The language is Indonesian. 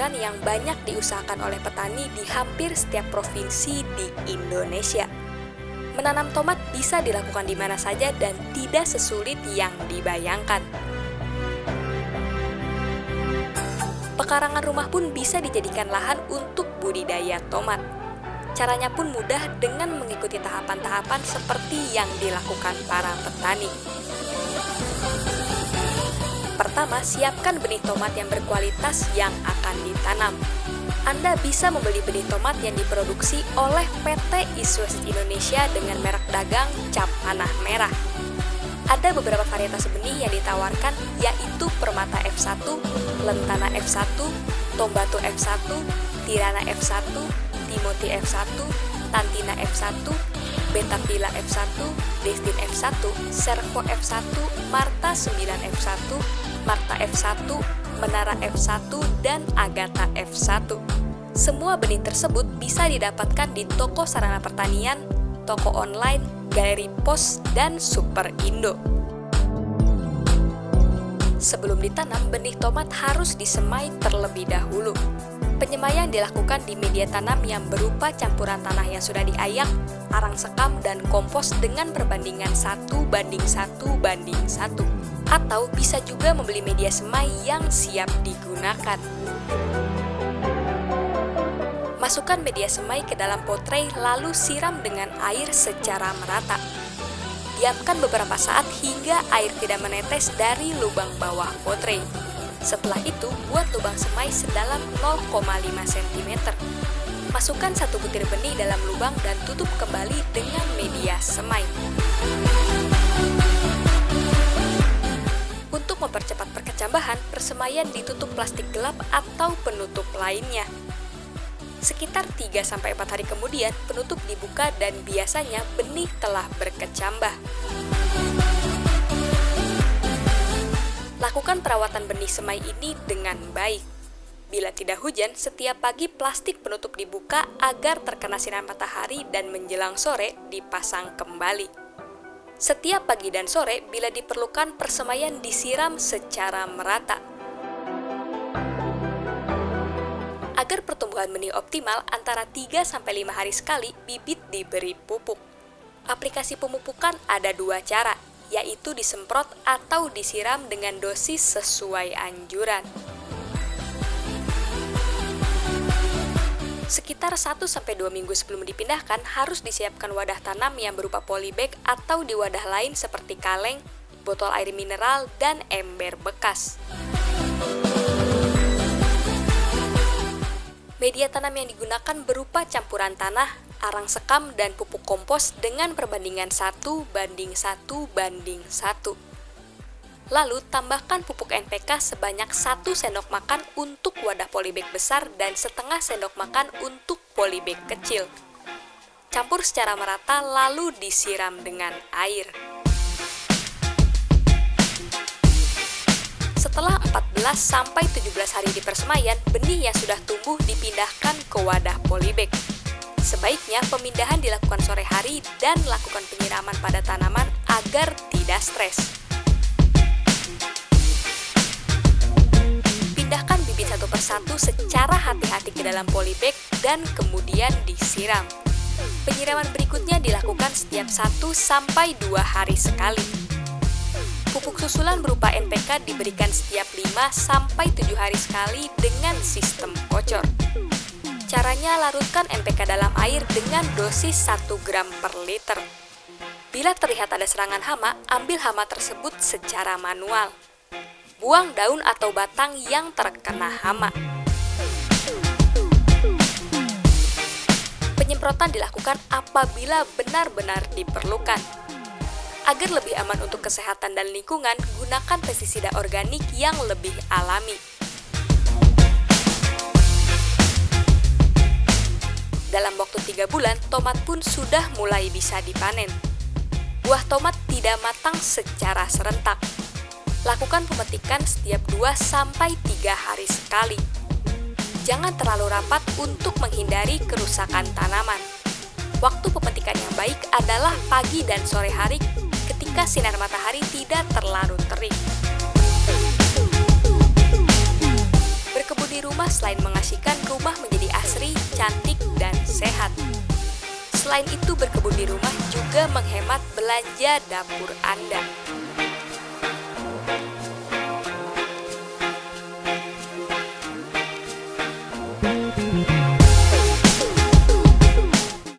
sayuran yang banyak diusahakan oleh petani di hampir setiap provinsi di Indonesia. Menanam tomat bisa dilakukan di mana saja dan tidak sesulit yang dibayangkan. Pekarangan rumah pun bisa dijadikan lahan untuk budidaya tomat. Caranya pun mudah dengan mengikuti tahapan-tahapan seperti yang dilakukan para petani. Pertama, siapkan benih tomat yang berkualitas yang akan ditanam. Anda bisa membeli benih tomat yang diproduksi oleh PT East West Indonesia dengan merek dagang cap panah merah. Ada beberapa varietas benih yang ditawarkan, yaitu Permata F1, Lentana F1, Tombato F1, Tirana F1, Timothy F1, Tantina F1, Betavilla F1, Destin F1, Servo F1, Marta 9 F1, Marta F1, Menara F1, dan Agatha F1. Semua benih tersebut bisa didapatkan di toko sarana pertanian, toko online, galeri pos, dan Super Indo. Sebelum ditanam, benih tomat harus disemai terlebih dahulu. Penyemaian dilakukan di media tanam yang berupa campuran tanah yang sudah diayak, arang sekam, dan kompos dengan perbandingan 1:1:1. Atau bisa juga membeli media semai yang siap digunakan. Masukkan media semai ke dalam potray lalu siram dengan air secara merata. Diamkan beberapa saat hingga air tidak menetes dari lubang bawah potray. Setelah itu, buat lubang semai sedalam 0,5 cm. Masukkan 1 butir benih dalam lubang dan tutup kembali dengan media semai. Untuk mempercepat perkecambahan, persemaian ditutup plastik gelap atau penutup lainnya. Sekitar 3-4 hari kemudian, penutup dibuka dan biasanya benih telah berkecambah. Lakukan perawatan benih semai ini dengan baik. Bila tidak hujan, setiap pagi plastik penutup dibuka agar terkena sinar matahari dan menjelang sore dipasang kembali. Setiap pagi dan sore, bila diperlukan, persemaian disiram secara merata. Agar pertumbuhan benih optimal, antara 3-5 hari sekali, bibit diberi pupuk. Aplikasi pemupukan ada 2 cara, yaitu disemprot atau disiram dengan dosis sesuai anjuran. Sekitar 1-2 minggu sebelum dipindahkan, harus disiapkan wadah tanam yang berupa polybag atau di wadah lain seperti kaleng, botol air mineral, dan ember bekas. Media tanam yang digunakan berupa campuran tanah, arang sekam, dan pupuk kompos dengan perbandingan 1:1:1. Lalu, tambahkan pupuk NPK sebanyak 1 sendok makan untuk wadah polybag besar dan setengah sendok makan untuk polybag kecil. Campur secara merata lalu disiram dengan air. Setelah 14-17 hari di persemaian, benih yang sudah tumbuh dipindahkan ke wadah polybag. Sebaiknya pemindahan dilakukan sore hari dan lakukan penyiraman pada tanaman agar tidak stres. Pindahkan bibit satu persatu secara hati-hati ke dalam polybag dan kemudian disiram. Penyiraman berikutnya dilakukan setiap 1-2 hari sekali. Pupuk susulan berupa NPK diberikan setiap 5-7 hari sekali dengan sistem kocor. Caranya, larutkan NPK dalam air dengan dosis 1 gram per liter. Bila terlihat ada serangan hama, ambil hama tersebut secara manual. Buang daun atau batang yang terkena hama. Penyemprotan dilakukan apabila benar-benar diperlukan. Agar lebih aman untuk kesehatan dan lingkungan, gunakan pestisida organik yang lebih alami. Dalam waktu 3 bulan, tomat pun sudah mulai bisa dipanen. Buah tomat tidak matang secara serentak. Lakukan pemetikan setiap 2-3 hari sekali. Jangan terlalu rapat untuk menghindari kerusakan tanaman. Waktu pemetikan yang baik adalah pagi dan sore hari ketika sinar matahari tidak terlalu terik. Berkebun di di rumah selain mengasihkan, rumah menjadi asri, cantik, dan sehat. Selain itu, berkebun di rumah juga menghemat belanja dapur Anda.